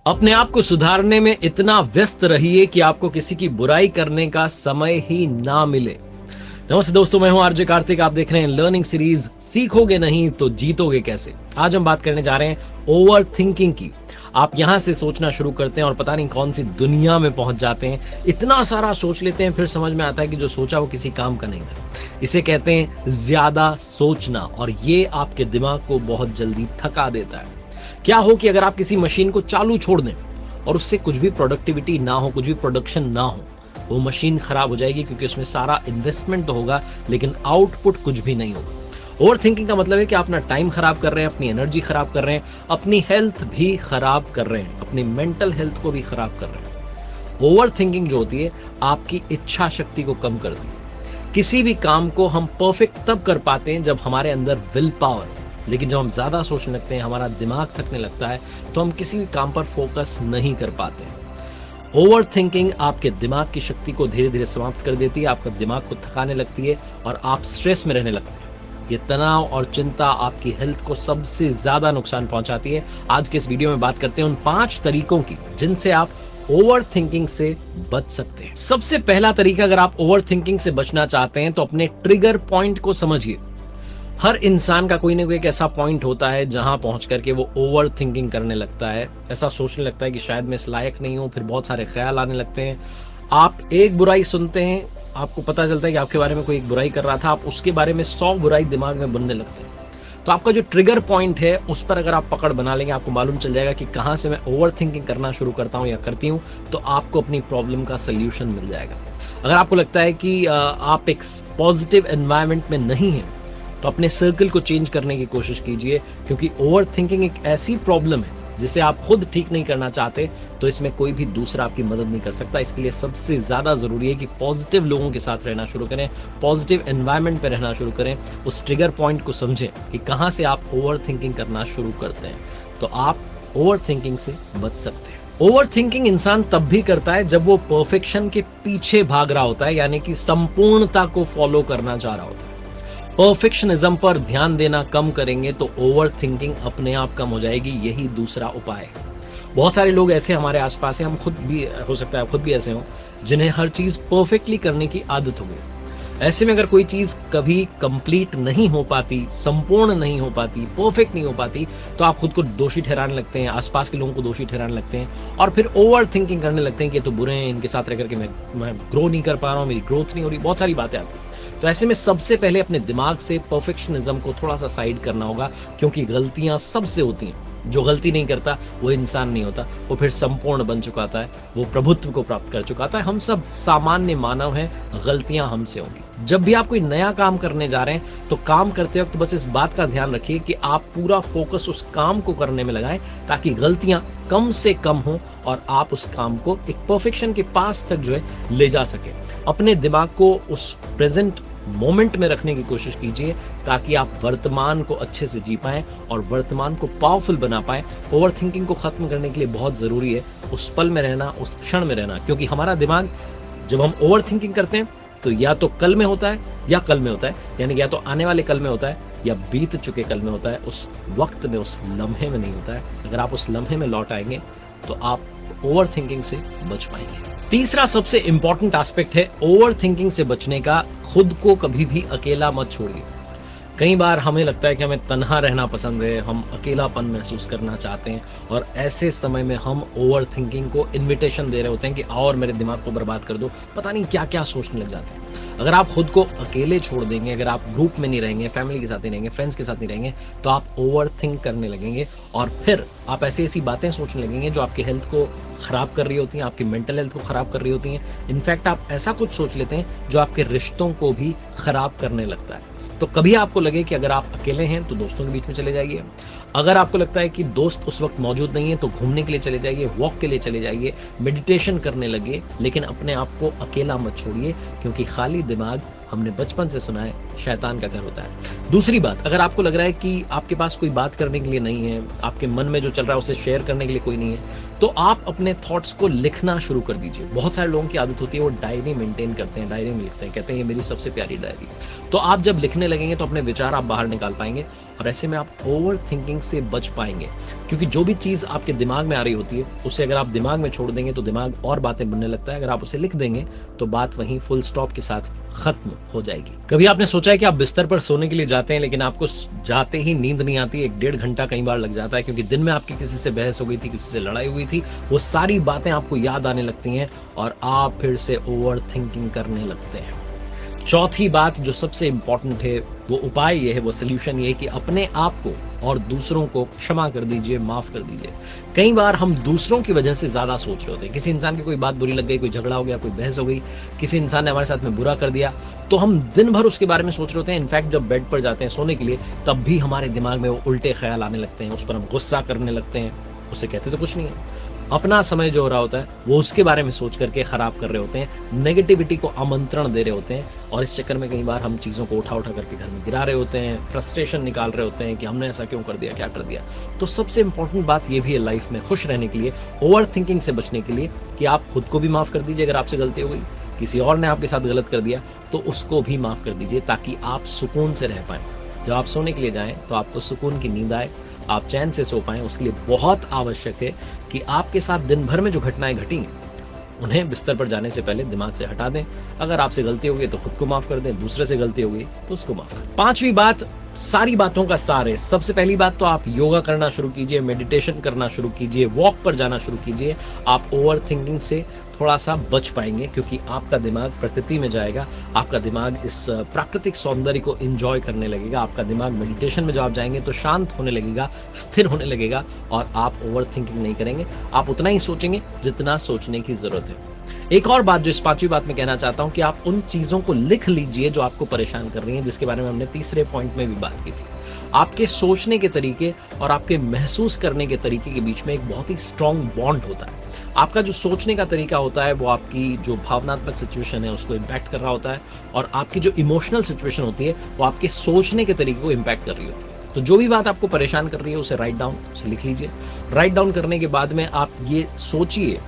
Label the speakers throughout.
Speaker 1: अपने आप को सुधारने में इतना व्यस्त रहिए कि आपको किसी की बुराई करने का समय ही ना मिले। नमस्ते दोस्तों, मैं हूं आरजे कार्तिक। आप देख रहे हैं लर्निंग सीरीज सीखोगे नहीं तो जीतोगे कैसे। आज हम बात करने जा रहे हैं ओवर थिंकिंग की। आप यहां से सोचना शुरू करते हैं और पता नहीं कौन सी दुनिया में पहुंच जाते हैं। इतना सारा सोच लेते हैं, फिर समझ में आता है कि जो सोचा वो किसी काम का नहीं था। इसे कहते हैं ज्यादा सोचना, और ये आपके दिमाग को बहुत जल्दी थका देता है। क्या हो कि अगर आप किसी मशीन को चालू छोड़ दें और उससे कुछ भी प्रोडक्टिविटी ना हो, कुछ भी प्रोडक्शन ना हो, वो मशीन खराब हो जाएगी, क्योंकि उसमें सारा इन्वेस्टमेंट तो होगा लेकिन आउटपुट कुछ भी नहीं होगा। ओवर थिंकिंग का मतलब है कि आप अपना टाइम खराब कर रहे हैं, अपनी एनर्जी खराब कर रहे हैं, अपनी हेल्थ भी खराब कर रहे हैं, अपनी मेंटल हेल्थ को भी खराब कर रहे हैं। ओवर थिंकिंग जो होती है आपकी इच्छा शक्ति को कम करती है। किसी भी काम को हम परफेक्ट तब कर पाते हैं जब हमारे अंदर विल पावर, लेकिन जब हम ज्यादा सोचने लगते हैं, हमारा दिमाग थकने लगता है, तो हम किसी भी काम पर फोकस नहीं कर पाते। ओवर थिंकिंग आपके दिमाग की शक्ति को धीरे धीरे समाप्त कर देती है, आपका दिमाग को थकाने लगती है और आप स्ट्रेस में रहने लगते हैं। ये तनाव और चिंता आपकी हेल्थ को सबसे ज्यादा नुकसान पहुंचाती है। आज के इस वीडियो में बात करते हैं उन 5 तरीकों की जिनसे आप ओवर थिंकिंग से बच सकते हैं। सबसे पहला तरीका, अगर आप ओवर थिंकिंग से बचना चाहते हैं तो अपने ट्रिगर पॉइंट को समझिए। हर इंसान का कोई ना कोई एक ऐसा पॉइंट होता है जहां पहुंच करके वो ओवर थिंकिंग करने लगता है, ऐसा सोचने लगता है कि शायद मैं इस लायक नहीं हूं, फिर बहुत सारे ख्याल आने लगते हैं। आप एक बुराई सुनते हैं, आपको पता चलता है कि आपके बारे में कोई एक बुराई कर रहा था, आप उसके बारे में 100 बुराई दिमाग में बनने लगते हैं। तो आपका जो ट्रिगर पॉइंट है उस पर अगर आप पकड़ बना लेंगे, आपको मालूम चल जाएगा कि कहां से मैं ओवर थिंकिंग करना शुरू करता हूं या करती हूं, तो आपको अपनी प्रॉब्लम का सोल्यूशन मिल जाएगा। अगर आपको लगता है कि आप एक पॉजिटिव एनवायरमेंट में नहीं है, तो अपने सर्कल को चेंज करने की कोशिश कीजिए, क्योंकि ओवर थिंकिंग एक ऐसी प्रॉब्लम है जिसे आप खुद ठीक नहीं करना चाहते, तो इसमें कोई भी दूसरा आपकी मदद नहीं कर सकता। इसके लिए सबसे ज्यादा जरूरी है कि पॉजिटिव लोगों के साथ रहना शुरू करें, पॉजिटिव एनवायरनमेंट पे रहना शुरू करें, उस ट्रिगर पॉइंट को समझें कि कहां से आप ओवर थिंकिंग करना शुरू करते हैं, तो आप ओवर थिंकिंग से बच सकते हैं। ओवर थिंकिंग इंसान तब भी करता है जब वो परफेक्शन के पीछे भाग रहा होता है, यानी कि संपूर्णता को फॉलो करना चाह रहा होता है। परफेक्शनिज्म पर ध्यान देना कम करेंगे तो ओवर थिंकिंग अपने आप कम हो जाएगी। यही दूसरा उपाय है। बहुत सारे लोग ऐसे हमारे आसपास हैं, हम खुद भी, हो सकता है खुद भी ऐसे हों, जिन्हें हर चीज परफेक्टली करने की आदत हो गई। ऐसे में अगर कोई चीज कभी कंप्लीट नहीं हो पाती, संपूर्ण नहीं हो पाती, परफेक्ट नहीं हो पाती, तो आप खुद को दोषी ठहराने लगते हैं, आसपास के लोगों को दोषी ठहराने लगते हैं, और फिर ओवर थिंकिंग करने लगते हैं कि ये तो बुरे हैं, इनके साथ रह करके मैं ग्रो नहीं कर पा रहा हूँ, मेरी ग्रोथ नहीं हो रही, बहुत सारी बातें आती हैं। तो ऐसे में सबसे पहले अपने दिमाग से परफेक्शनिज्म को थोड़ा सा साइड करना होगा, क्योंकि गलतियां सबसे होती हैं। जो गलती नहीं करता वो इंसान नहीं होता, वो फिर संपूर्ण बन चुका होता है, वो प्रभुत्व को प्राप्त कर चुका होता है। हम सब सामान्य मानव हैं, गलतियां हमसे होंगी। जब भी आप कोई नया काम करने जा रहे हैं तो काम करते वक्त बस इस बात का ध्यान रखिए कि आप पूरा फोकस उस काम को करने में लगाएं, ताकि गलतियां कम से कम हो और आप उस काम को एक परफेक्शन के पास तक जो है ले जा सके। अपने दिमाग को उस प्रेजेंट मोमेंट में रखने की कोशिश कीजिए, ताकि आप वर्तमान को अच्छे से जी पाएं और वर्तमान को पावरफुल बना पाएं। ओवर थिंकिंग को खत्म करने के लिए बहुत जरूरी है उस पल में रहना, उस क्षण में रहना, क्योंकि हमारा दिमाग जब हम ओवर थिंकिंग करते हैं तो या तो कल में होता है या कल में होता है, यानी या तो आने वाले कल में होता है या बीत चुके कल में होता है, उस वक्त में, उस लम्हे में नहीं होता है। अगर आप उस लम्हे में लौट आएंगे तो आप ओवर थिंकिंग से बच पाएंगे। तीसरा सबसे इंपॉर्टेंट एस्पेक्ट है ओवर थिंकिंग से बचने का, खुद को कभी भी अकेला मत छोड़िए। कई बार हमें लगता है कि हमें तन्हा रहना पसंद है, हम अकेलापन महसूस करना चाहते हैं, और ऐसे समय में हम ओवर थिंकिंग को इन्विटेशन दे रहे होते हैं कि आओ और मेरे दिमाग को बर्बाद कर दो, पता नहीं क्या क्या सोचने लग जाते हैं। अगर आप खुद को अकेले छोड़ देंगे, अगर आप ग्रुप में नहीं रहेंगे, फैमिली के साथ नहीं रहेंगे, फ्रेंड्स के साथ नहीं रहेंगे, तो आप ओवर थिंक करने लगेंगे, और फिर आप ऐसी ऐसी बातें सोचने लगेंगे जो आपकी हेल्थ को खराब कर रही होती हैं, आपकी मेंटल हेल्थ को खराब कर रही होती हैं। इनफैक्ट आप ऐसा कुछ सोच लेते हैं जो आपके रिश्तों को भी खराब करने लगता है। तो कभी आपको लगे कि अगर आप अकेले हैं तो दोस्तों के बीच में चले जाइए। अगर आपको लगता है कि दोस्त उस वक्त मौजूद नहीं है तो घूमने के लिए चले जाइए, वॉक के लिए चले जाइए, मेडिटेशन करने लगे, लेकिन अपने आप को अकेला मत छोड़िए, क्योंकि खाली दिमाग, हमने बचपन से सुना है, शैतान का घर होता है। दूसरी बात, अगर आपको लग रहा है कि आपके पास कोई बात करने के लिए नहीं है, आपके मन में जो चल रहा है उसे शेयर करने के लिए कोई नहीं है, तो आप अपने थॉट्स को लिखना शुरू कर दीजिए। बहुत सारे लोगों की आदत होती है वो डायरी मेंटेन करते हैं, डायरी में लिखते हैं, कहते हैं ये मेरी सबसे प्यारी डायरी। तो आप जब लिखने लगेंगे तो अपने विचार आप बाहर निकाल पाएंगे। और ऐसे में आप ओवर थिंकिंग से बच पाएंगे, क्योंकि जो भी चीज आपके दिमाग में आ रही होती है उसे अगर आप दिमाग में छोड़ देंगे तो दिमाग और बातें बनने लगता है। अगर आप उसे लिख देंगे तो बात वहीं फुल स्टॉप के साथ खत्म हो जाएगी। कभी आपने सोचा है कि आप बिस्तर पर सोने के लिए जाते हैं लेकिन आपको जाते ही नींद नहीं आती, 1-1.5 घंटा कई बार लग जाता है, क्योंकि दिन में आपकी किसी से बहस हो गई थी, किसी से लड़ाई हुई थी, वो सारी बातें आपको याद आने लगती हैं और आप फिर से ओवर थिंकिंग करने लगते हैं। चौथी बात जो सबसे इंपॉर्टेंट है, वो उपाय ये है, वो सोल्यूशन ये है कि अपने आप को और दूसरों को क्षमा कर दीजिए, माफ कर दीजिए। कई बार हम दूसरों की वजह से ज्यादा सोच रहे होते हैं। किसी इंसान की कोई बात बुरी लग गई, कोई झगड़ा हो गया, कोई बहस हो गई, किसी इंसान ने हमारे साथ में बुरा कर दिया, तो हम दिन भर उसके बारे में सोच रहे होते हैं। इनफैक्ट जब बेड पर जाते हैं सोने के लिए तब भी हमारे दिमाग में वो उल्टे ख्याल आने लगते हैं, उस पर हम गुस्सा करने लगते हैं। उसे कहते तो कुछ नहीं है, अपना समय जो हो रहा होता है वो उसके बारे में सोच करके खराब कर रहे होते हैं, नेगेटिविटी को आमंत्रण दे रहे होते हैं, और इस चक्कर में कई बार हम चीज़ों को उठा उठा करके घर में गिरा रहे होते हैं, फ्रस्ट्रेशन निकाल रहे होते हैं कि हमने ऐसा क्यों कर दिया, क्या कर दिया। तो सबसे इंपॉर्टेंट बात ये भी है लाइफ में खुश रहने के लिए, ओवर थिंकिंग से बचने के लिए, कि आप खुद को भी माफ़ कर दीजिए अगर आपसे गलती हो गई, किसी और ने आपके साथ गलत कर दिया तो उसको भी माफ़ कर दीजिए, ताकि आप सुकून से रह पाएँ। जब आप सोने के लिए जाएँ तो आपको सुकून की नींद आए, आप चैन से सो पाएं। उसके लिए बहुत आवश्यक है कि आपके साथ दिन भर में जो घटनाएं घटी उन्हें बिस्तर पर जाने से पहले दिमाग से हटा दें। अगर आपसे गलती हो गई तो खुद को माफ कर दें, दूसरे से गलती हो गई तो उसको माफ कर दें। पांचवी बात सारी बातों का सार है। सबसे पहली बात तो आप योगा करना शुरू कीजिए, मेडिटेशन करना शुरू कीजिए, वॉक पर जाना शुरू कीजिए। आप ओवर थिंकिंग से थोड़ा सा बच पाएंगे, क्योंकि आपका दिमाग प्रकृति में जाएगा, आपका दिमाग इस प्राकृतिक सौंदर्य को एंजॉय करने लगेगा। आपका दिमाग मेडिटेशन में जब आप जाएंगे तो शांत होने लगेगा, स्थिर होने लगेगा, और आप ओवर थिंकिंग नहीं करेंगे। आप उतना ही सोचेंगे जितना सोचने की जरूरत है। एक और बात जो इस पांचवी बात में कहना चाहता हूं कि आप उन चीजों को लिख लीजिए जो आपको परेशान कर रही हैं, जिसके बारे में हमने तीसरे पॉइंट में भी बात की थी। आपके सोचने के तरीके और आपके महसूस करने के तरीके के बीच में एक बहुत ही स्ट्रांग बॉन्ड होता है। आपका जो सोचने का तरीका होता है वो आपकी जो भावनात्मक सिचुएशन है उसको इम्पैक्ट कर रहा होता है, और आपकी जो इमोशनल सिचुएशन होती है वो आपके सोचने के तरीके को इम्पैक्ट कर रही होती है। तो जो भी बात आपको परेशान कर रही है उसे राइट डाउन, उसे लिख लीजिए। राइट डाउन करने के बाद में आप ये सोचिए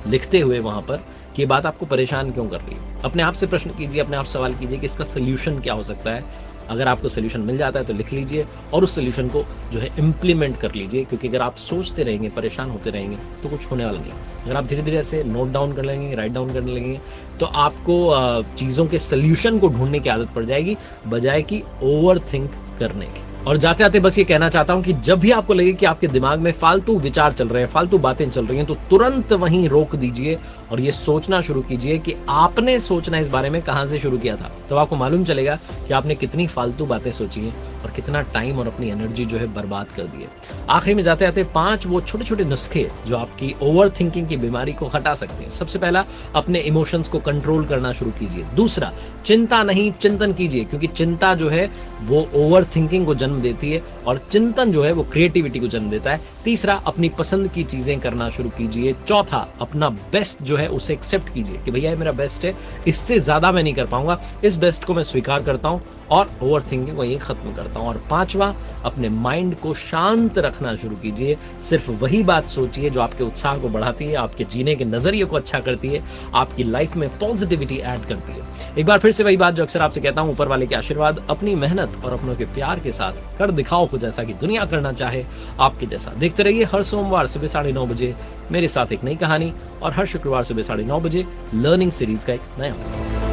Speaker 1: लिखते हुए वहां पर कि ये बात आपको परेशान क्यों कर रही है। अपने आप से प्रश्न कीजिए, अपने आप सवाल कीजिए कि इसका सोल्यूशन क्या हो सकता है। अगर आपको सोल्यूशन मिल जाता है तो लिख लीजिए और उस सोल्यूशन को जो है इम्प्लीमेंट कर लीजिए, क्योंकि अगर आप सोचते रहेंगे, परेशान होते रहेंगे तो कुछ होने वाला नहीं। अगर आप धीरे धीरे ऐसे नोट डाउन कर लेंगे, राइट डाउन करने लगेंगे, तो आपको चीज़ों के सोल्यूशन को ढूंढने की आदत पड़ जाएगी, बजाय कि ओवर थिंक करने की। और जाते जाते बस ये कहना चाहता हूं कि जब भी आपको लगे कि आपके दिमाग में फालतू विचार चल रहे हैं, फालतू बातें चल रही हैं, तो तुरंत वहीं रोक दीजिए और ये सोचना शुरू कीजिए कि आपने सोचना इस बारे में कहां से शुरू किया था। तो आपको मालूम चलेगा कि आपने कितनी फालतू बातें सोची हैं और कितना टाइम और अपनी एनर्जी जो है बर्बाद कर दी है। आखिरी में जाते जाते 5 वो छोटे छोटे नुस्खे जो आपकी ओवर थिंकिंग की बीमारी को हटा सकते हैं। सबसे पहला, अपने इमोशंस को कंट्रोल करना शुरू कीजिए। दूसरा, चिंता नहीं चिंतन कीजिए, क्योंकि चिंता जो है वो ओवर थिंकिंग को जन्म देती है और चिंतन जो है वो क्रिएटिविटी को जन्म देता है। तीसरा, अपनी पसंद की चीजें करना शुरू कीजिए। चौथा, अपना बेस्ट जो है उसे एक्सेप्ट कीजिए कि भैया ये मेरा बेस्ट है, इससे ज्यादा मैं नहीं कर पाऊंगा, इस बेस्ट को मैं स्वीकार करता हूं और ओवर थिंकिंग को ये खत्म करता हूं। और पांचवा, अपने माइंड को शांत रखना शुरू कीजिए। सिर्फ वही बात सोचिए जो आपके उत्साह को बढ़ाती है, आपके जीने के नजरिए को अच्छा करती है, आपकी लाइफ में पॉजिटिविटी ऐड करती है। एक बार फिर से वही बात जो अक्सर आपसे कहता हूं, ऊपर वाले के आशीर्वाद, अपनी मेहनत और अपनों के प्यार के साथ कर दिखाओ कुछ ऐसा कि दुनिया करना चाहे आपके जैसा। देखते रहिए हर सोमवार सुबह 9:30 बजे मेरे साथ एक नई कहानी, और हर शुक्रवार सुबह 9:30 बजे लर्निंग सीरीज का एक नया